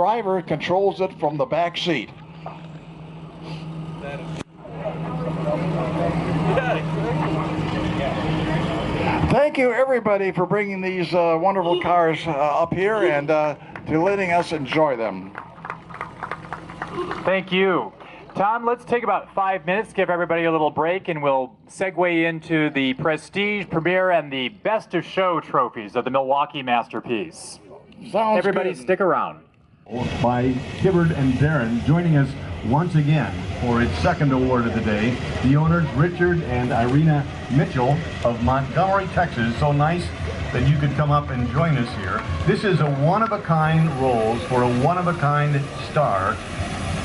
driver controls it from the back seat. Thank you, everybody, for bringing these wonderful cars up here and to letting us enjoy them. Thank you. Tom, let's take about 5 minutes, give everybody a little break, and we'll segue into the Prestige, Premier, and the Best of Show trophies of the Milwaukee Masterpiece. Sounds Everybody good. stick around. By Hibbard and Darren, joining us once again for its second award of the day. The owners, Richard and Irina Mitchell of Montgomery, Texas. So nice that you could come up and join us here. This is a one-of-a-kind Rolls for a one-of-a-kind star.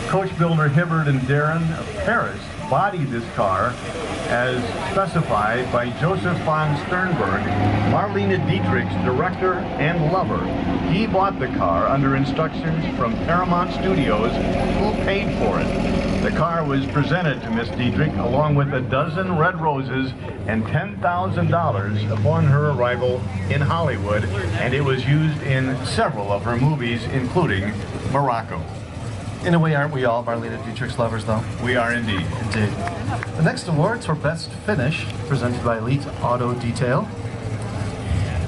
Coach builder Hibbard and Darren of Paris bodied this car as specified by Joseph von Sternberg, Marlene Dietrich's director and lover. He bought the car under instructions from Paramount Studios, who paid for it. The car was presented to Miss Dietrich along with a dozen red roses and $10,000 upon her arrival in Hollywood, and it was used in several of her movies, including Morocco. In a way, aren't we all Marlene Dietrich's lovers, though? We are indeed. Indeed. The next awards for Best Finish, presented by Elite Auto Detail.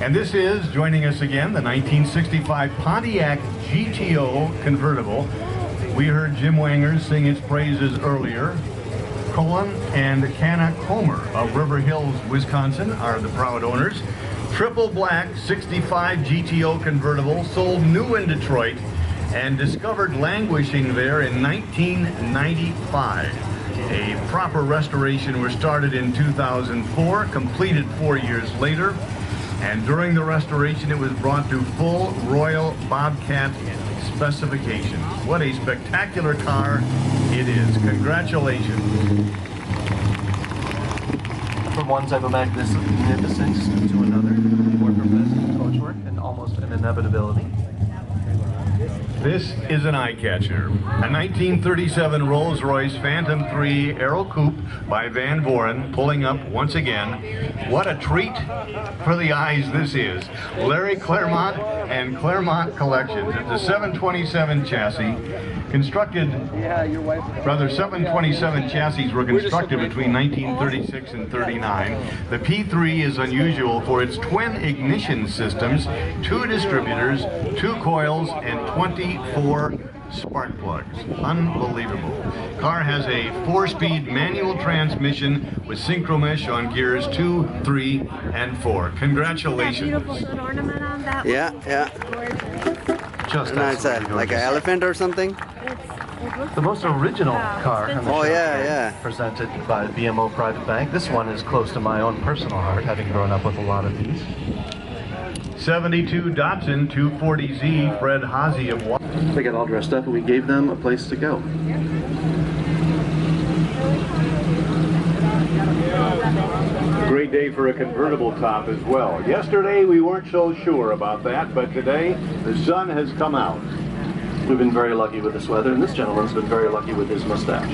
And this is, joining us again, the 1965 Pontiac GTO convertible. We heard Jim Wangers sing its praises earlier. Colin and Canna Comer of River Hills, Wisconsin are the proud owners. Triple black 65 GTO convertible, sold new in Detroit and discovered languishing there in 1995. A proper restoration was started in 2004, completed 4 years later, and during the restoration it was brought to full Royal Bobcat specifications. What a spectacular car it is. Congratulations. From one type of magnificence to another, more professional coachwork and almost an inevitability. This is an eye catcher. A 1937 Rolls-Royce Phantom 3 Aero Coupe by Van Voren, pulling up once again. What a treat for the eyes this is. Larry Claremont and Claremont Collections. It's a 727 chassis. Constructed, rather 727 chassis were constructed between 1936 and 39. The P3 is unusual for its twin ignition systems, 2 distributors, 2 coils, and 24 spark plugs. Unbelievable. Car has a 4-speed manual transmission with synchromesh on gears 2, 3, and 4. Congratulations. Beautiful little ornament on that. Yeah, yeah. Just And it's like an elephant or something? the most original car on the Oh, show yeah, today, yeah. presented by BMO Private Bank. This one is close to my own personal heart, having grown up with a lot of these. 72 Datsun 240Z Fred Hazy of Washington. They got all dressed up and we gave them a place to go. Great day for a convertible top as well. Yesterday we weren't so sure about that, but today the sun has come out. We've been very lucky with this weather, and this gentleman's been very lucky with his mustache.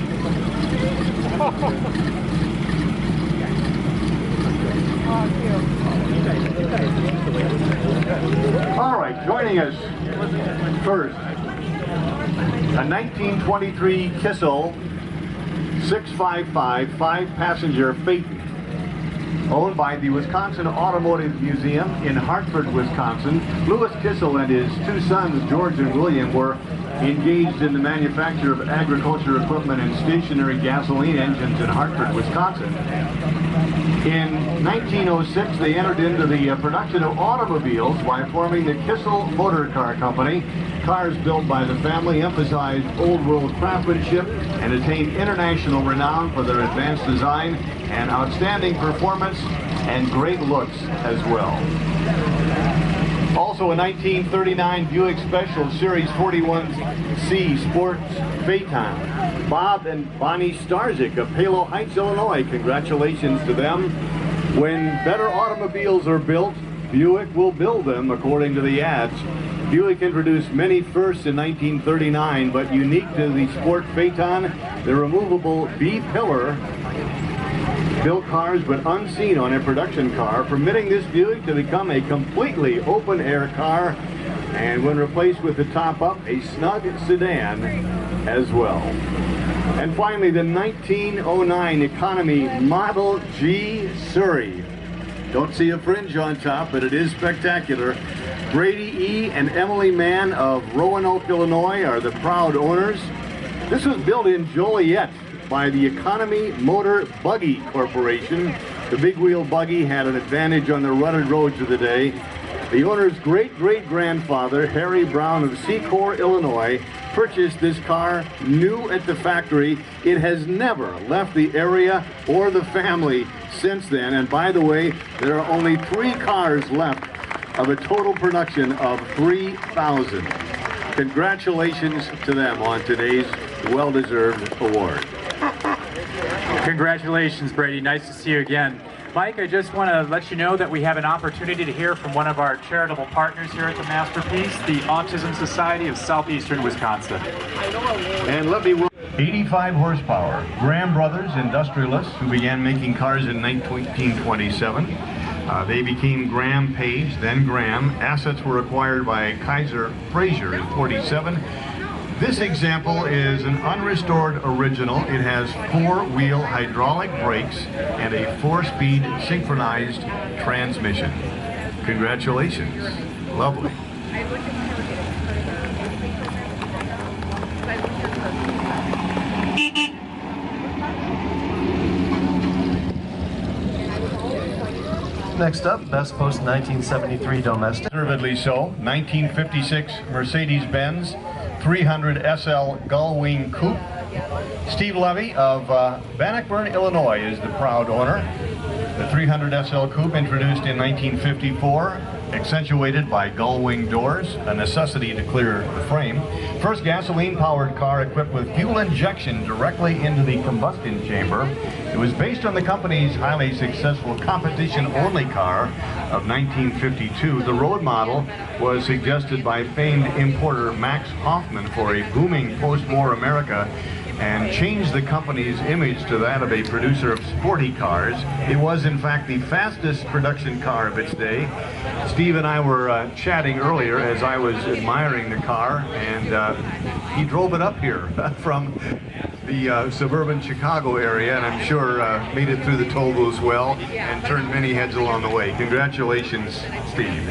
All right, joining us first, a 1923 Kissel 655 5-passenger Phaeton, owned by the Wisconsin Automotive Museum in Hartford, Wisconsin. Louis Kissel and his 2 sons, George and William, were engaged in the manufacture of agriculture equipment and stationary gasoline engines in Hartford, Wisconsin. In 1906, they entered into the production of automobiles by forming the Kissel Motor Car Company. Cars built by the family emphasized old world craftsmanship and attained international renown for their advanced design and outstanding performance and great looks as well. Also a 1939 Buick Special Series 41C Sports Phaeton. Bob and Bonnie Starzyk of Palo Heights, Illinois. Congratulations to them. When better automobiles are built, Buick will build them, according to the ads. Buick introduced many firsts in 1939, but unique to the Sport Phaeton, the removable B-pillar built cars but unseen on a production car, permitting this Buick to become a completely open-air car and when replaced with the top-up, a snug sedan as well. And finally, the 1909 Economy Model G Surrey. Don't see a fringe on top, but it is spectacular. Brady E. and Emily Mann of Roanoke, Illinois are the proud owners. This was built in Joliet by the Economy Motor Buggy Corporation. The big wheel buggy had an advantage on the rutted roads of the day. The owner's great-great-grandfather, Harry Brown of Secor, Illinois, purchased this car new at the factory. It has never left the area or the family since then. And by the way, there are only 3 cars left of a total production of 3,000. Congratulations to them on today's well-deserved award. Congratulations, Brady. Nice to see you again. Mike, I just want to let you know that we have an opportunity to hear from one of our charitable partners here at the Masterpiece, the Autism Society of Southeastern Wisconsin. And let me 85 horsepower. Graham Brothers, industrialists who began making cars in 1927. They became Graham Page, then Graham. Assets were acquired by Kaiser Fraser in '47. This example is an unrestored original. It has 4-wheel hydraulic brakes and a 4-speed synchronized transmission. Congratulations. Lovely. Next up, Best Post 1973 domestic. Deservedly so. 1956 Mercedes-Benz 300 SL Gullwing Coupe. Steve Levy of Bannockburn, Illinois is the proud owner. The 300 SL Coupe, introduced in 1954, accentuated by gull-wing doors, a necessity to clear the frame. First gasoline-powered car equipped with fuel injection directly into the combustion chamber. It was based on the company's highly successful competition-only car of 1952. The road model was suggested by famed importer Max Hoffman for a booming post-war America, and changed the company's image to that of a producer of sporty cars. It was, in fact, the fastest production car of its day. Steve and I were chatting earlier as I was admiring the car, and he drove it up here from the suburban Chicago area, and I'm sure made it through the toll booths well and turned many heads along the way. Congratulations, Steve.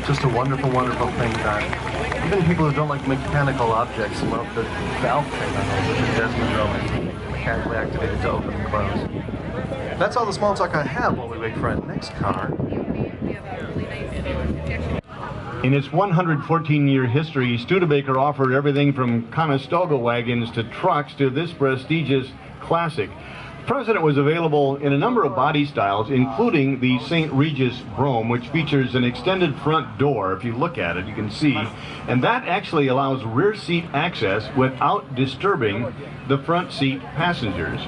Just a wonderful, wonderful thing that even people who don't like mechanical objects love the valve train on those, which is Desmond drove mechanically activated to open and close. That's all the small talk I have while we wait for our next car. In its 114-year history, Studebaker offered everything from Conestoga wagons to trucks to this prestigious classic. The President was available in a number of body styles, including the St. Regis Brougham, which features an extended front door. If you look at it, you can see, and that actually allows rear seat access without disturbing the front seat passengers.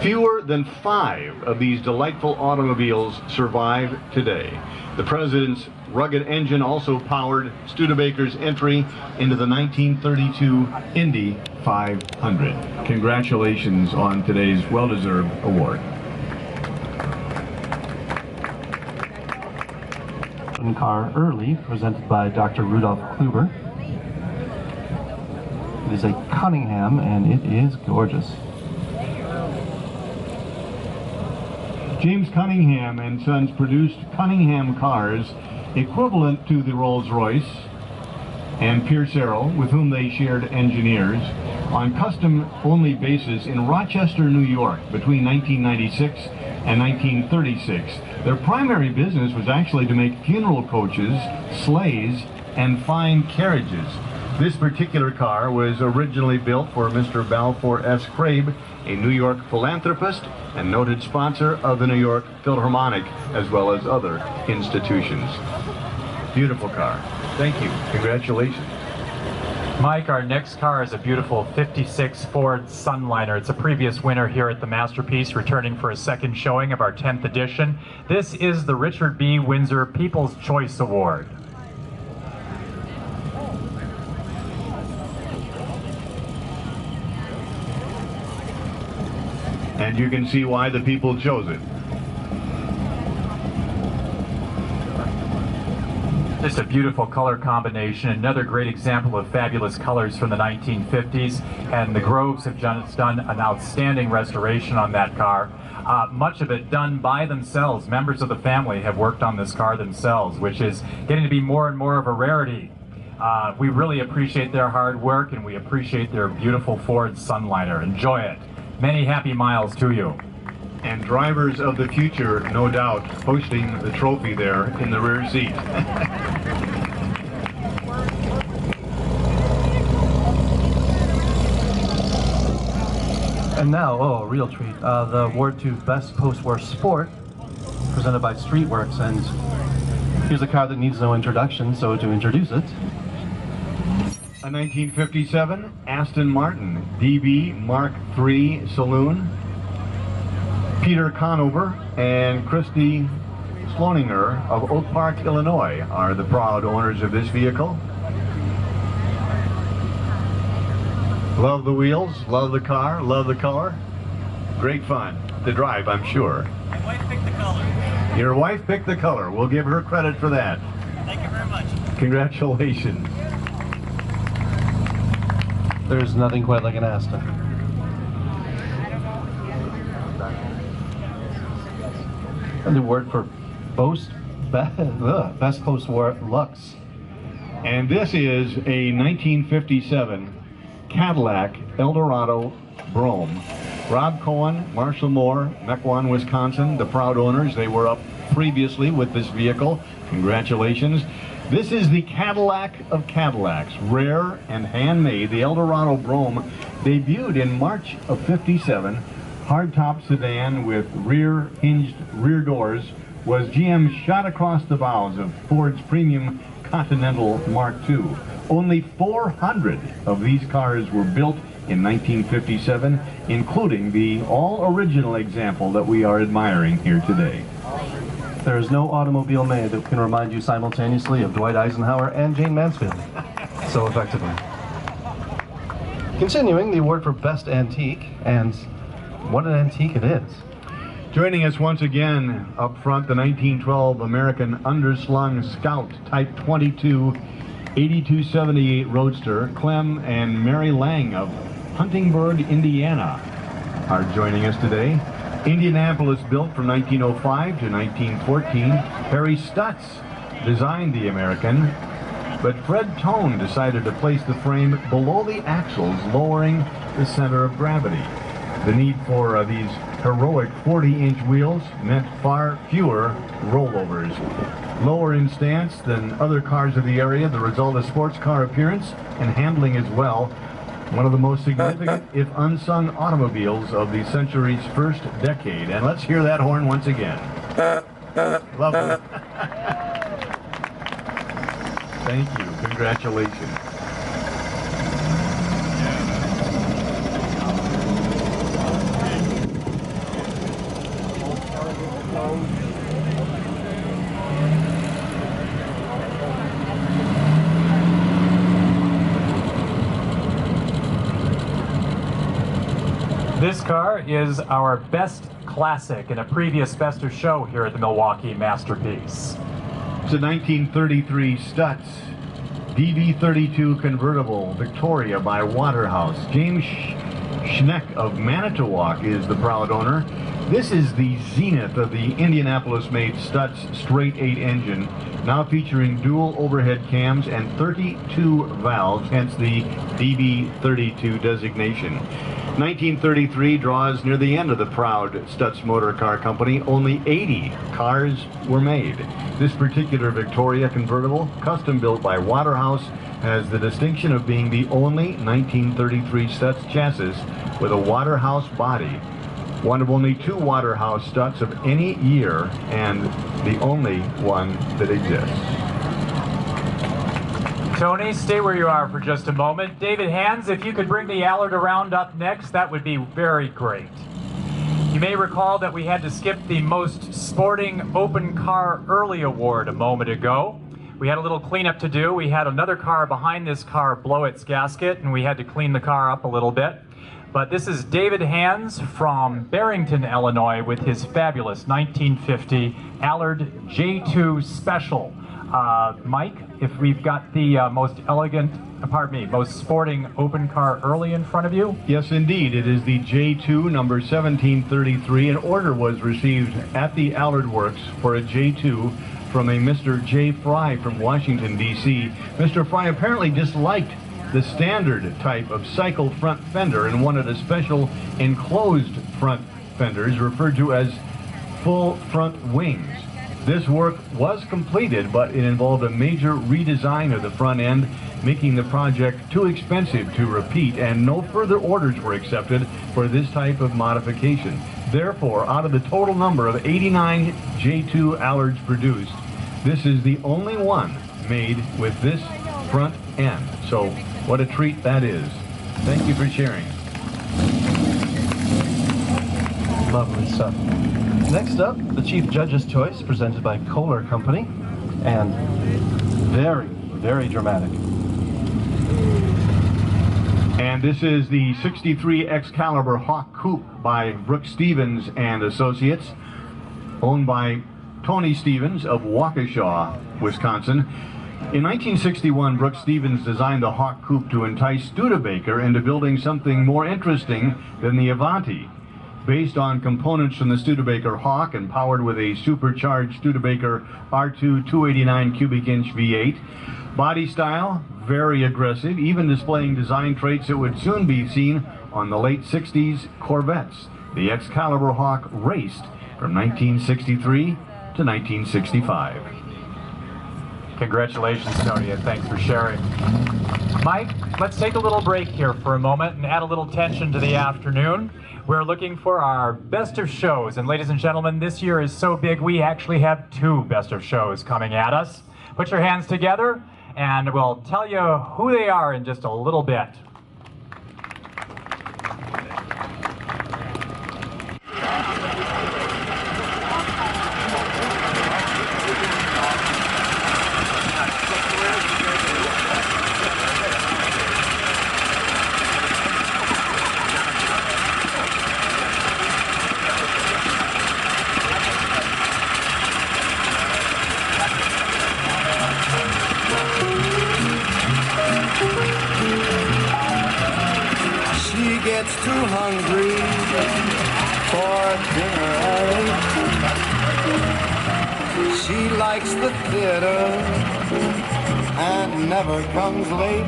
Fewer than 5 of these delightful automobiles survive today. The President's rugged engine also powered Studebaker's entry into the 1932 Indy 500. Congratulations on today's well-deserved award. Car early, presented by Dr. Rudolph Kluber. It is a Cunningham, and it is gorgeous. James Cunningham and Sons produced Cunningham cars equivalent to the Rolls-Royce and Pierce Arrow, with whom they shared engineers, on custom-only basis in Rochester, New York, between 1996 and 1936. Their primary business was actually to make funeral coaches, sleighs, and fine carriages. This particular car was originally built for Mr. Balfour S. Crabe, a New York philanthropist and noted sponsor of the New York Philharmonic, as well as other institutions. Beautiful car. Thank you. Congratulations. Mike, our next car is a beautiful 56 Ford Sunliner. It's a previous winner here at the Masterpiece, returning for a second showing of our 10th edition. This is the Richard B. Windsor People's Choice Award. And you can see why the people chose it. Just a beautiful color combination. Another great example of fabulous colors from the 1950s. And the Groves have just done an outstanding restoration on that car. Much of it done by themselves. Members of the family have worked on this car themselves, which is getting to be more and more of a rarity. We really appreciate their hard work, and we appreciate their beautiful Ford Sunliner. Enjoy it. Many happy miles to you. And drivers of the future, no doubt, hosting the trophy there in the rear seat. And now, oh, a real treat, the award to Best Post-War Sport, presented by Streetworks. And here's a car that needs no introduction, so to introduce it. A 1957 Aston Martin DB Mark III Saloon. Peter Conover and Christy Sloninger of Oak Park, Illinois are the proud owners of this vehicle. Love the wheels, love the car, love the color. Great fun to drive, I'm sure. My wife picked the color. Your wife picked the color. We'll give her credit for that. Thank you very much. Congratulations. There's nothing quite like an Aston. And the award for Best Post-War Lux. And this is a 1957 Cadillac Eldorado Brougham. Rob Cohen, Marshall Moore, Mequon, Wisconsin, the proud owners. They were up previously with this vehicle. Congratulations. This is the Cadillac of Cadillacs, rare and handmade. The Eldorado Brougham debuted in March of '57. Hardtop sedan with rear hinged rear doors, was GM's shot across the bows of Ford's premium Continental Mark II. Only 400 of these cars were built in 1957, including the all-original example that we are admiring here today. There is no automobile made that can remind you simultaneously of Dwight Eisenhower and Jane Mansfield so effectively. Continuing, the award for Best Antique, and what an antique it is. Joining us once again up front, the 1912 American Underslung Scout Type 22 8278 Roadster. Clem and Mary Lang of Huntingburg, Indiana are joining us today. Indianapolis built from 1905 to 1914. Harry Stutz designed the American, but Fred Tone decided to place the frame below the axles, lowering the center of gravity. The need for these heroic 40-inch wheels meant far fewer rollovers. Lower in stance than other cars of the area, the result of sports car appearance and handling as well. One of the most significant, if unsung, automobiles of the century's first decade. And let's hear that horn once again. Lovely. Thank you. Congratulations. This car is our best classic in a previous Best of Show here at the Milwaukee Masterpiece. It's a 1933 Stutz DB32 convertible Victoria by Waterhouse. James Schneck of Manitowoc is the proud owner. This is the zenith of the Indianapolis-made Stutz straight 8 engine, now featuring dual overhead cams and 32 valves, hence the DB32 designation. 1933 draws near the end of the proud Stutz Motor Car Company. Only 80 cars were made. This particular Victoria convertible, custom built by Waterhouse, has the distinction of being the only 1933 Stutz chassis with a Waterhouse body. One of only 2 Waterhouse Stutz of any year, and the only one that exists. Tony, stay where you are for just a moment. David Hands, if you could bring the Allard around up next, that would be very great. You may recall that we had to skip the Most Sporting Open Car Early Award a moment ago. We had a little cleanup to do. We had another car behind this car blow its gasket, and we had to clean the car up a little bit. But this is David Hands from Barrington, Illinois, with his fabulous 1950 Allard J2 Special. Mike, if we've got the most sporting open car early in front of you. Yes, indeed. It is the J2, number 1733. An order was received at the Allard Works for a J2 from a Mr. J. Fry from Washington, D.C. Mr. Fry apparently disliked the standard type of cycle front fender and wanted a special enclosed front fenders referred to as full front wings. This work was completed, but it involved a major redesign of the front end, making the project too expensive to repeat, and no further orders were accepted for this type of modification. Therefore, out of the total number of 89 J2 Allards produced, this is the only one made with this front end. So, what a treat that is. Thank you for sharing. Lovely stuff. Next up, the Chief Judge's Choice, presented by Kohler Company, and very, very dramatic. And this is the 63 Excalibur Hawk Coupe by Brooks Stevens and Associates, owned by Tony Stevens of Waukesha, Wisconsin. In 1961, Brooks Stevens designed the Hawk Coupe to entice Studebaker into building something more interesting than the Avanti. Based on components from the Studebaker Hawk and powered with a supercharged Studebaker R2 289 cubic inch V8. Body style, very aggressive, even displaying design traits that would soon be seen on the late 60s Corvettes. The Excalibur Hawk raced from 1963 to 1965. Congratulations, Tony, and thanks for sharing. Mike, let's take a little break here for a moment and add a little tension to the afternoon. We're looking for our best of shows, and ladies and gentlemen, this year is so big we actually have 2 best of shows coming at us. Put your hands together, and we'll tell you who they are in just a little bit. Gets too hungry for dinner. She likes the theater and never comes late.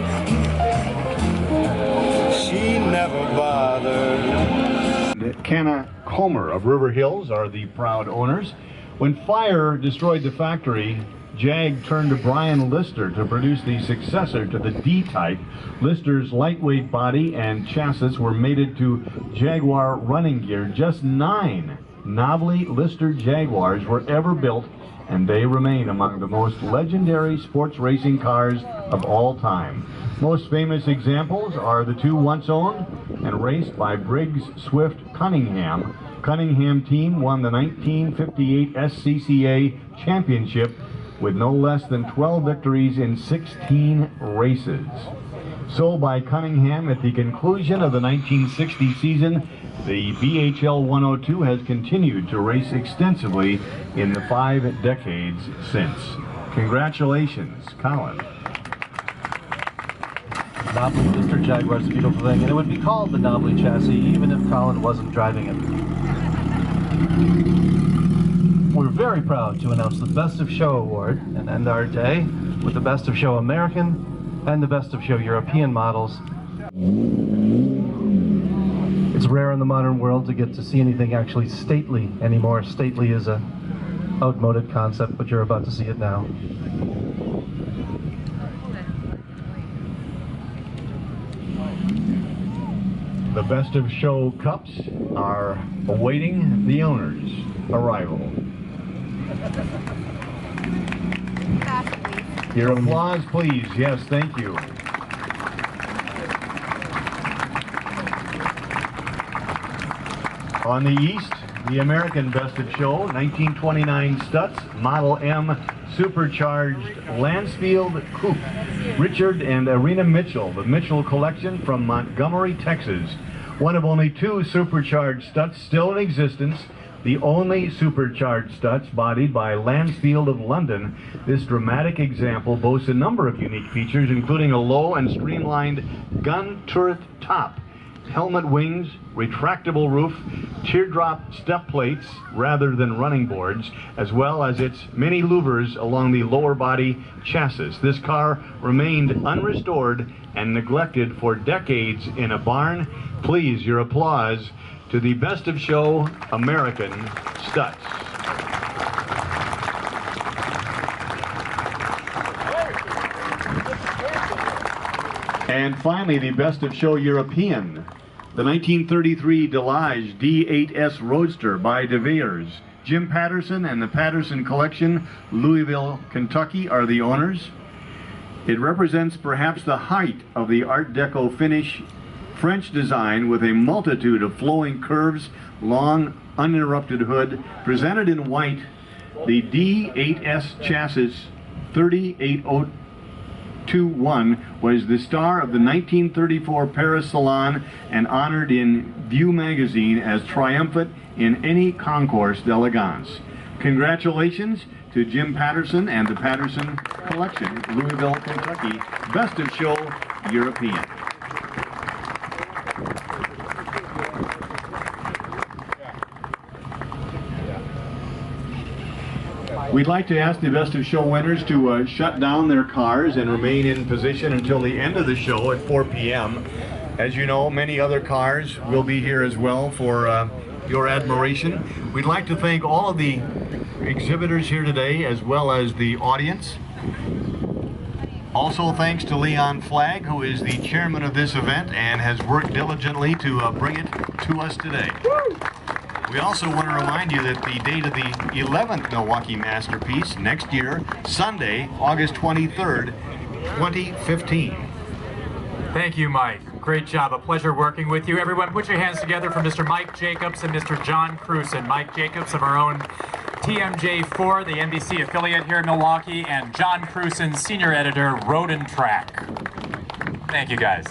She never bothers. Canna Comer of River Hills are the proud owners. When fire destroyed the factory, Jag turned to Brian Lister to produce the successor to the D-Type. Lister's lightweight body and chassis were mated to Jaguar running gear. Just 9 Novelty Lister Jaguars were ever built, and they remain among the most legendary sports racing cars of all time. Most famous examples are the 2 once owned and raced by Briggs Swift Cunningham. Cunningham team won the 1958 SCCA Championship with no less than 12 victories in 16 races. So by Cunningham, at the conclusion of the 1960 season, the BHL 102 has continued to race extensively in the 5 decades since. Congratulations, Colin. Novelty Lister Jaguar is a beautiful thing, and it would be called the Novelty chassis even if Colin wasn't driving it. We're very proud to announce the Best of Show Award and end our day with the Best of Show American and the Best of Show European models. It's rare in the modern world to get to see anything actually stately anymore. Stately is a outmoded concept, but you're about to see it now. The Best of Show cups are awaiting the owner's arrival. Your applause, please. Yes, thank you. On the east, the American Best of Show, 1929 Stutz, Model M Supercharged Lansfield Coupe. Richard and Irina Mitchell, the Mitchell Collection from Montgomery, Texas. One of only 2 supercharged Stutz still in existence. the only supercharged Stutz bodied by Lansfield of London. This dramatic example boasts a number of unique features, including a low and streamlined gun turret top, helmet wings, retractable roof, teardrop step plates rather than running boards, as well as its many louvers along the lower body chassis. This car remained unrestored and neglected for decades in a barn. Please, your applause to the Best of Show American Stutz. And finally, the Best of Show European. The 1933 Delage D8S Roadster by De Veers. Jim Patterson and the Patterson Collection, Louisville, Kentucky, are the owners. It represents perhaps the height of the Art Deco finish French design with a multitude of flowing curves, long uninterrupted hood. Presented in white, the D8S chassis 38021 was the star of the 1934 Paris Salon and honored in View magazine as triumphant in any concours d'elegance. Congratulations to Jim Patterson and the Patterson Collection, Louisville, Kentucky, Best of Show European. We'd like to ask the Best of Show winners to shut down their cars and remain in position until the end of the show at 4 p.m. As you know, many other cars will be here as well for your admiration. We'd like to thank all of the exhibitors here today as well as the audience. Also thanks to Leon Flagg, who is the chairman of this event and has worked diligently to bring it to us today. We also want to remind you that the date of the 11th Milwaukee Masterpiece next year, Sunday, August 23rd, 2015. Thank you, Mike. Great job. A pleasure working with you. Everyone, put your hands together for Mr. Mike Jacobs and Mr. John Cruson. Mike Jacobs of our own TMJ4, the NBC affiliate here in Milwaukee, and John Cruson, senior editor, Road and Track. Thank you, guys.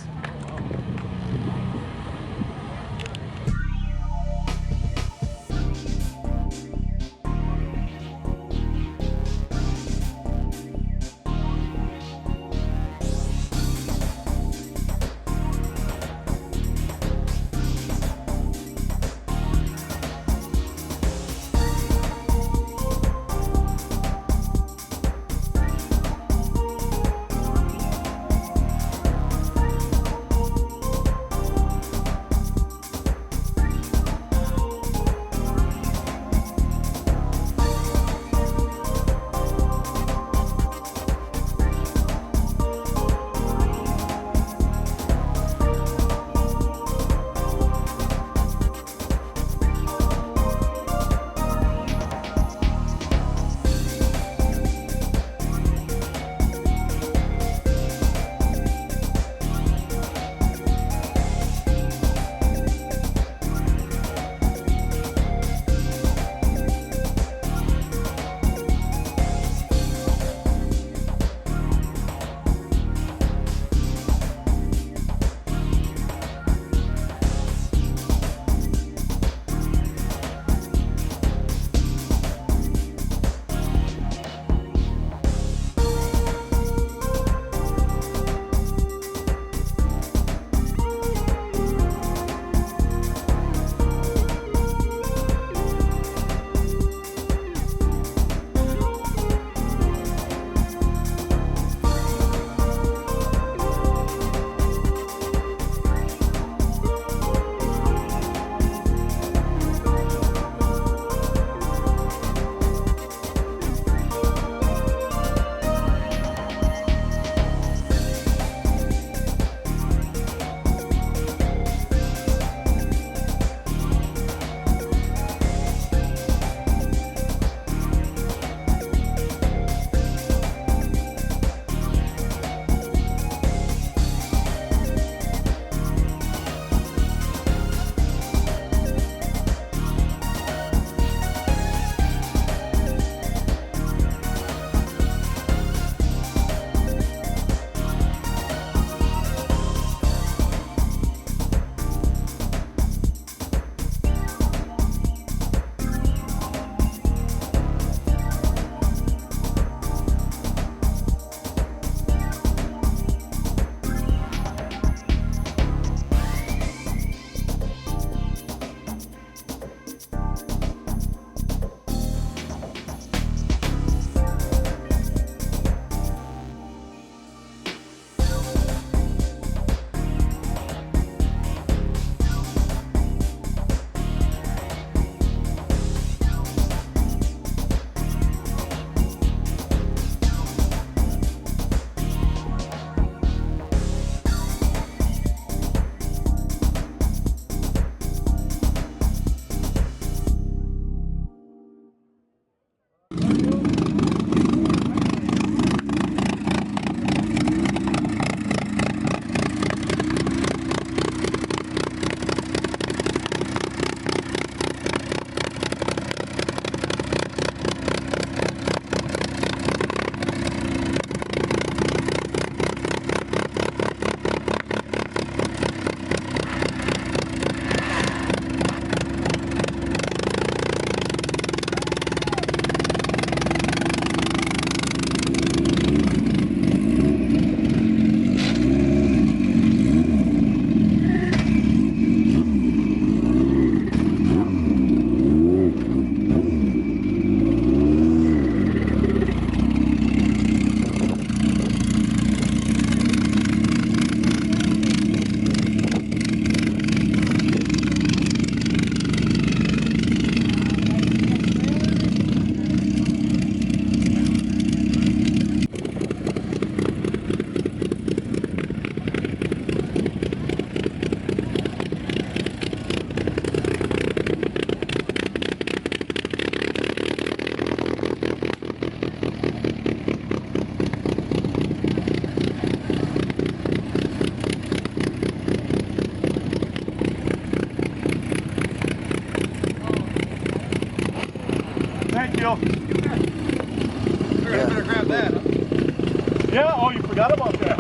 I better grab that. Yeah, oh, you forgot about that.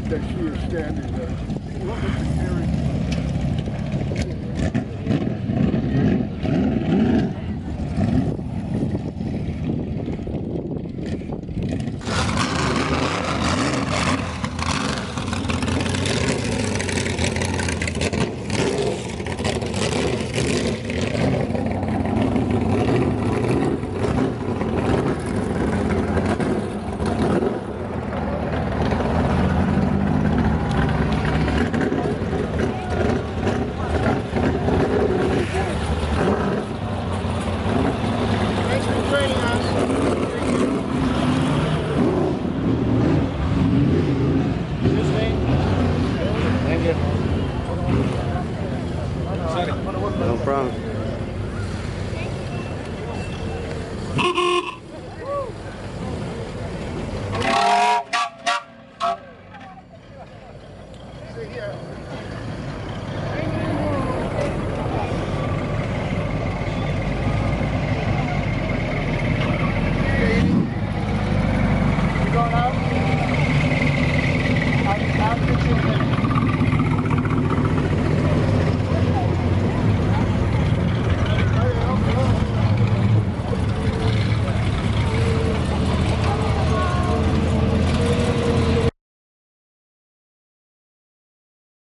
That she is standing there. Look at the carriage. No problem.